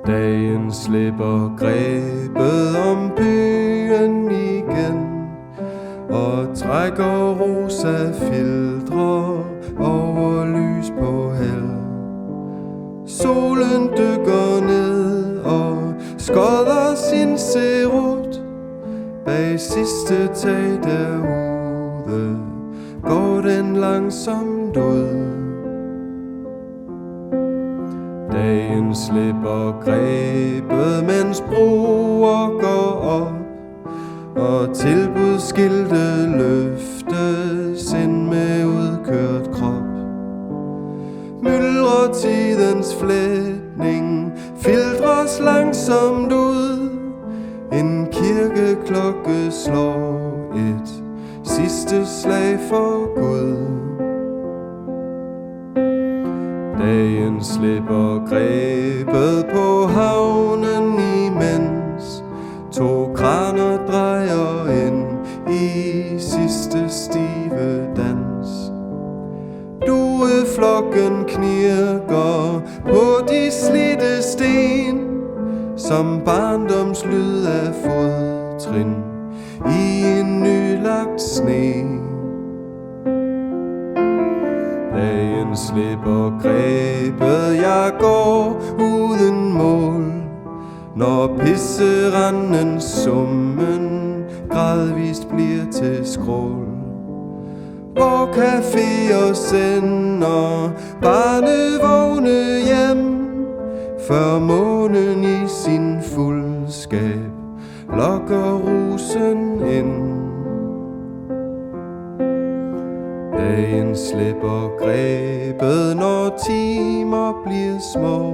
Dagen slipper grebet om byen igen og trækker rosa filtre over lys på held. Solen dykker ned og skodder sin cerut. Bag sidste tag derude går den langsomt ud. Dagen slipper grebet, mens broer går op og tilbudsskilte løftes ind med udkørt krop. Myldrer tidens flætning filtres langsomt ud. En kirkeklokke slår et sidste slag for Gud. Dagen slipper grebet på havnen, imens to kraner drejer ind i sidste stive dans. Dueflokken knirker på de slidte sten, som barndomslyd af fodtrin i en nylagt sne. Dagen slipper grebet, jeg går uden mål, når pisserandens summen gradvist bliver til skrål. Hvor caféer sender barnevogne hjem, før månen i sin fuldskab lokker rusen ind. Dagen slipper grebet, når timer bliver små,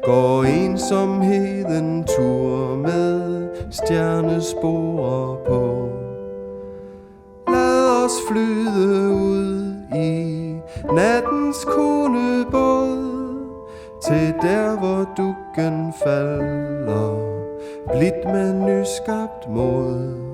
går ensomheden tur med stjernesporer på. Lad os flyde ud i nattens kone båd, til der hvor dukken falder, blidt med nyskabt mod.